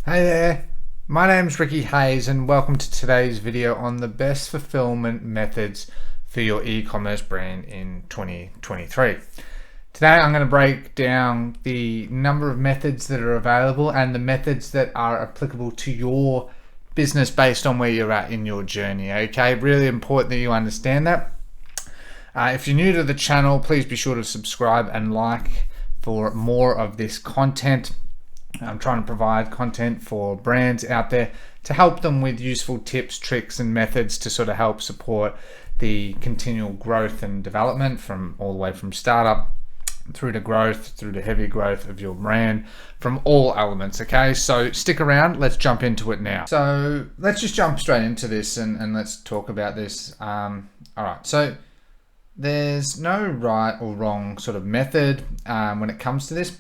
Hey there, my name's Ricky Hayes and welcome to today's video on the best fulfillment methods for your e-commerce brand in 2023. Today I'm going to break down the number of methods that are available and the methods that are applicable to your business based on where you're at in your journey. Okay, really important that you understand that. If you're new to the channel, please be sure to subscribe and like for more of this content. I'm trying to provide content for brands out there to help them with useful tips, tricks, and methods to sort of help support the continual growth and development from all the way from startup through to growth, through to heavy growth of your brand from all elements. Okay, so stick around, let's jump into it now. So let's just jump straight into this and let's talk about this. All right, so there's no right or wrong sort of method when it comes to this.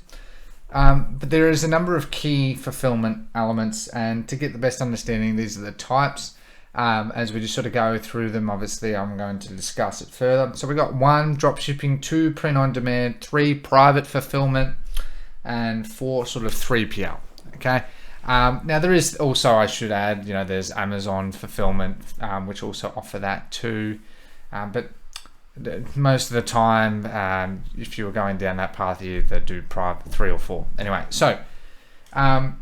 But there is a number of key fulfillment elements, and to get the best understanding, these are the types. As we just sort of go through them, obviously I'm going to discuss it further. So we got 1, drop shipping, 2, print on demand, 3, private fulfillment, and 4, sort of 3PL. Okay. Now there is also, I should add, there's Amazon fulfillment, which also offer that too. But most of the time, if you were going down that path, you either do private 3 or 4. Anyway, so now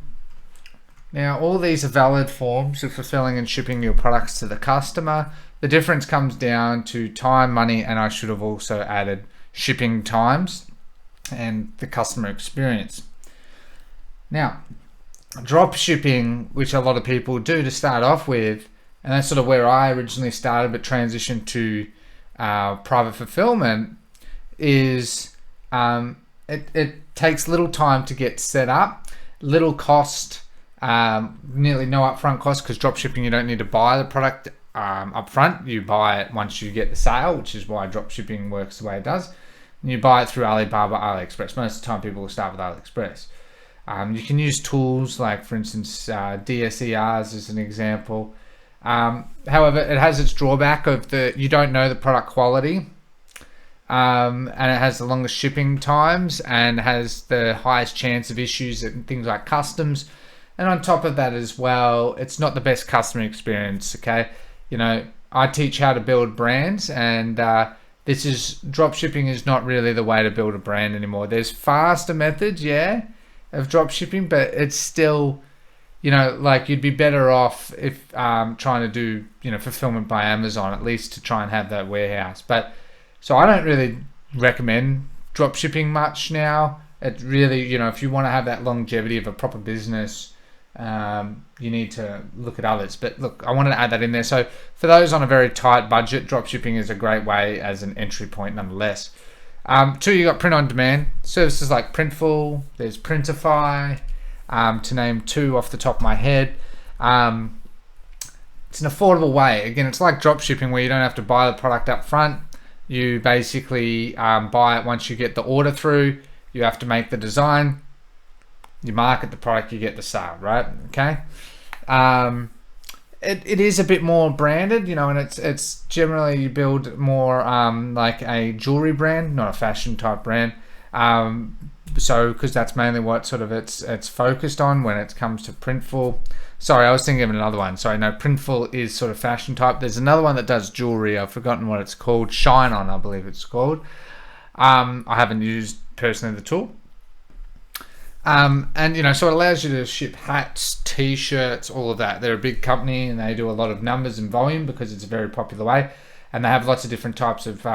all these are valid forms of fulfilling and shipping your products to the customer. The difference comes down to time, money, and I should have also added shipping times and the customer experience. Now, drop shipping, which a lot of people do to start off with, and that's sort of where I originally started, but transitioned to private fulfillment, is it takes little time to get set up, little cost, nearly no upfront cost, because drop shipping you don't need to buy the product up front. You buy it once you get the sale, which is why drop shipping works the way it does. And you buy it through Alibaba, AliExpress. Most of the time people will start with AliExpress. You can use tools like, for instance, DSERs as an example. However, it has its drawback of you don't know the product quality, and it has the longest shipping times and has the highest chance of issues and things like customs. And on top of that as well, it's not the best customer experience. Okay, I teach how to build brands, and drop shipping is not really the way to build a brand anymore. There's faster methods, of drop shipping, but it's still, like you'd be better off if trying to do, fulfillment by Amazon, at least to try and have that warehouse. But so I don't really recommend drop shipping much now. It really, if you want to have that longevity of a proper business, you need to look at others. But look, I wanted to add that in there. So for those on a very tight budget, drop shipping is a great way as an entry point nonetheless. 2, you got print on demand services like Printful. There's Printify. To name 2 off the top of my head. It's an affordable way. Again, it's like drop shipping where you don't have to buy the product up front. You basically buy it once you get the order through. You have to make the design. You market the product, you get the sale, right? Okay. It is a bit more branded, and it's generally you build more like a jewelry brand, not a fashion type brand. So because that's mainly what sort of it's focused on when it comes to Printful. Sorry, I was thinking of another one. Sorry, no, Printful is sort of fashion type. There's another one that does jewelry. I've forgotten what it's called. Shine On, I believe it's called. I haven't used personally the tool. And so it allows you to ship hats, t-shirts, all of that. They're a big company and they do a lot of numbers and volume because it's a very popular way, and they have lots of different types of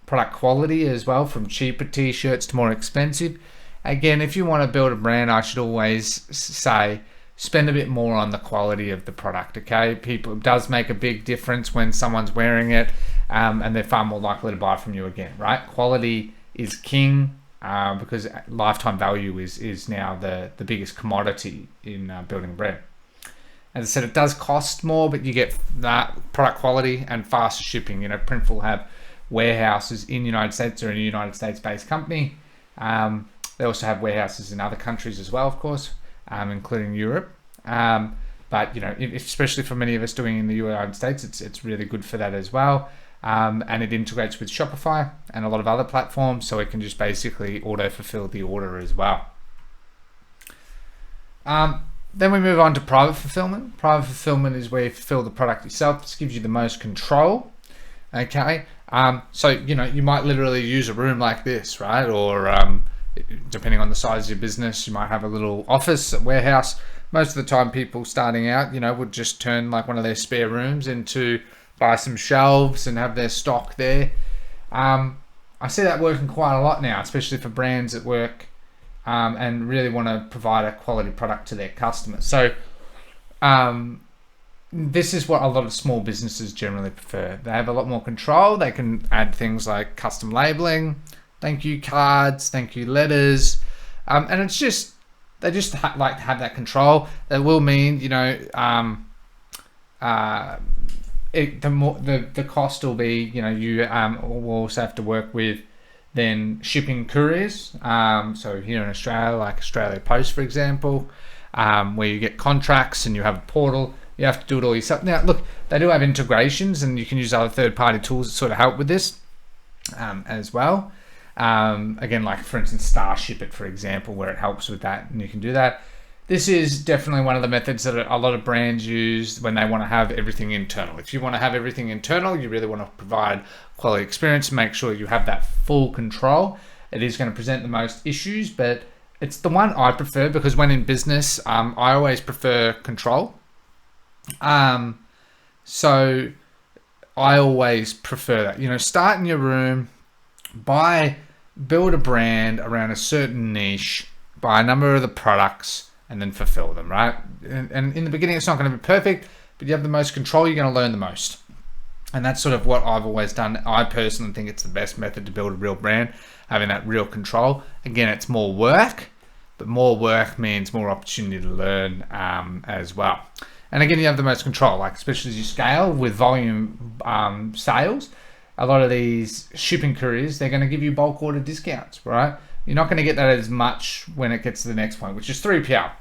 product quality as well, from cheaper t-shirts to more expensive. Again, if you want to build a brand, I should always say spend a bit more on the quality of the product. Okay, it does make a big difference when someone's wearing it, and they're far more likely to buy from you again, right? Quality is king, because lifetime value is now the biggest commodity in building a brand. As I said, it does cost more, but you get that product quality and faster shipping. Printful have warehouses in the United States. They're a United States-based company. They also have warehouses in other countries as well, of course, including Europe. But especially for many of us doing in the United States, it's really good for that as well. And it integrates with Shopify and a lot of other platforms, so it can just basically auto fulfill the order as well. Then we move on to private fulfillment. Private fulfillment is where you fulfill the product yourself. This gives you the most control. Okay. So, you might literally use a room like this, right? Or depending on the size of your business, you might have a little office, a warehouse. Most of the time people starting out, would just turn like one of their spare rooms into buy some shelves and have their stock there. I see that working quite a lot now, especially for brands that work and really want to provide a quality product to their customers. So this is what a lot of small businesses generally prefer. They have a lot more control. They can add things like custom labeling, thank you cards, thank you letters, and it's just they just like to have that control. That will mean the cost will be you will also have to work with then shipping couriers. So here in Australia, like Australia Post, for example, where you get contracts and you have a portal. You have to do it all yourself. Now, look, they do have integrations, and you can use other third-party tools that sort of help with this as well. Again, like for instance, Starship It, for example, where it helps with that, and you can do that. This is definitely one of the methods that a lot of brands use when they want to have everything internal. If you want to have everything internal, you really want to provide quality experience and make sure you have that full control. It is going to present the most issues, but it's the one I prefer because when in business, I always prefer control. So I always prefer that. Start in your room, build a brand around a certain niche, buy a number of the products, and then fulfill them, right? And in the beginning, it's not going to be perfect, but you have the most control, you're going to learn the most. And that's sort of what I've always done. I personally think it's the best method to build a real brand, having that real control. Again, it's more work, but more work means more opportunity to learn as well. And again, you have the most control, like especially as you scale with volume sales. A lot of these shipping couriers, they're going to give you bulk order discounts, right? You're not going to get that as much when it gets to the next point, which is 3PL.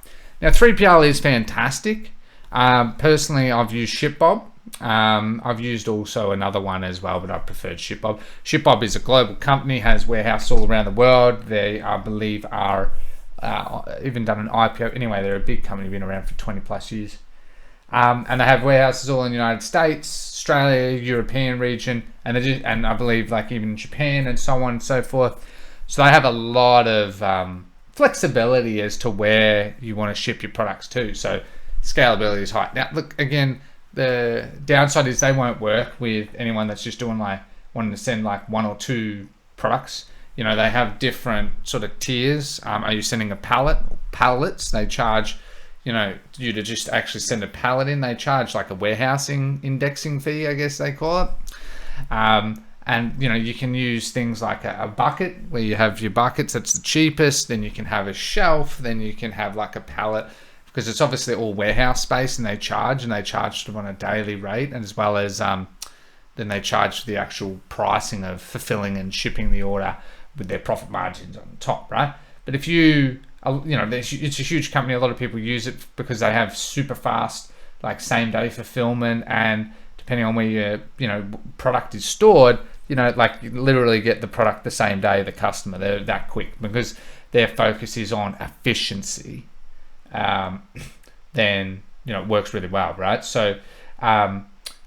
Now, 3PL is fantastic. Personally, I've used ShipBob. I've used also another one as well, but I preferred ShipBob. ShipBob is a global company, has warehouses all around the world. They, I believe, are even done an IPO. Anyway, they're a big company, been around for 20 plus years. And they have warehouses all in the United States, Australia, European region, and I believe like even Japan and so on and so forth. So they have a lot of flexibility as to where you want to ship your products to. So scalability is high. Now, look, again, the downside is they won't work with anyone that's just doing like wanting to send like 1 or 2 products. They have different sort of tiers. Are you sending a pallet? Pallets? They charge you to just actually send a pallet in. They charge like a warehousing indexing fee, I guess they call it. And you can use things like a bucket where you have your buckets. That's the cheapest. Then you can have a shelf. Then you can have like a pallet, because it's obviously all warehouse space, and they charge sort of on a daily rate, and as well as then they charge the actual pricing of fulfilling and shipping the order with their profit margins on top, right? But if it's a huge company. A lot of people use it because they have super fast, like same day fulfillment, and depending on where your product is stored, like you literally get the product the same day the customer. They're that quick because their focus is on efficiency. Then it works really well, right? So as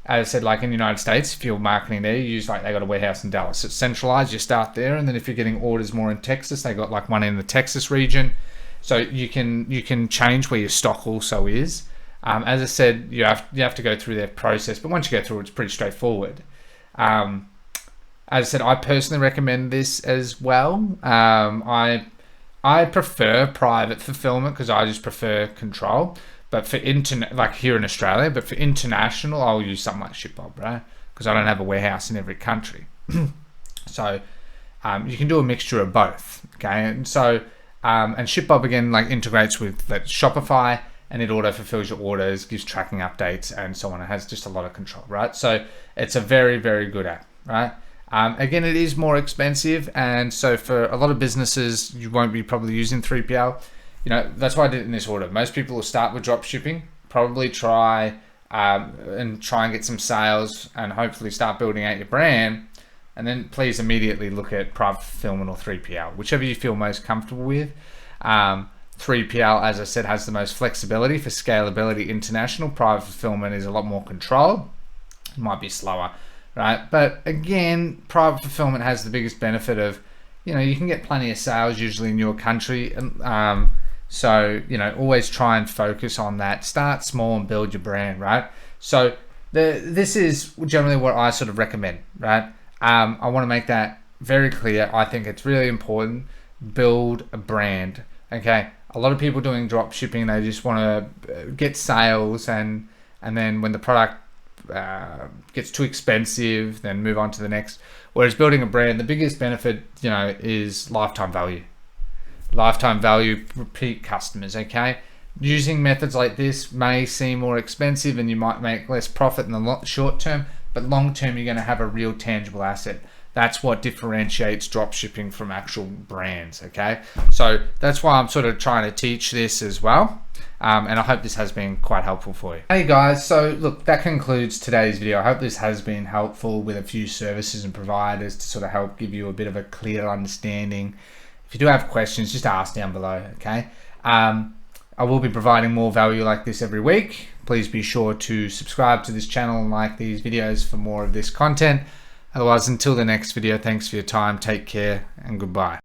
I said, like in the United States, if you're marketing there, you use like they got a warehouse in Dallas. It's centralized. You start there, and then if you're getting orders more in Texas, they got like one in the Texas region. So you can change where your stock also is. As I said, you have to go through their process, but once you go through it, it's pretty straightforward. As I said, I personally recommend this as well. I prefer private fulfillment because I just prefer control. But for like here in Australia, but for international, I'll use something like ShipBob, right? Because I don't have a warehouse in every country. So you can do a mixture of both, okay? And so and ShipBob again like integrates with Shopify, and it auto fulfills your orders, gives tracking updates, and so on. It has just a lot of control, right? So it's a very, very good app, right? Again, it is more expensive, and so for a lot of businesses, you won't be probably using 3PL. That's why I did it in this order. Most people will start with drop shipping, probably try and get some sales, and hopefully start building out your brand, and then please immediately look at private fulfillment or 3PL, whichever you feel most comfortable with. 3PL, as I said, has the most flexibility for scalability. International private fulfillment is a lot more controlled. It might be slower, right? But again, private fulfillment has the biggest benefit of, you can get plenty of sales usually in your country. So, always try and focus on that. Start small and build your brand, right? So this is generally what I sort of recommend, right? I want to make that very clear. I think it's really important. Build a brand, okay? A lot of people doing drop shipping, they just want to get sales, and then when the product gets too expensive, then move on to the next. Whereas building a brand, the biggest benefit, is lifetime value. Lifetime value, repeat customers, okay? Using methods like this may seem more expensive and you might make less profit in the short term, but long term you're going to have a real tangible asset. That's what differentiates dropshipping from actual brands, okay? So that's why I'm sort of trying to teach this as well. And I hope this has been quite helpful for you. Hey guys, so look, that concludes today's video. I hope this has been helpful with a few services and providers to sort of help give you a bit of a clear understanding. If you do have questions, just ask down below, okay? I will be providing more value like this every week. Please be sure to subscribe to this channel and like these videos for more of this content. Otherwise, until the next video, thanks for your time, take care, and goodbye.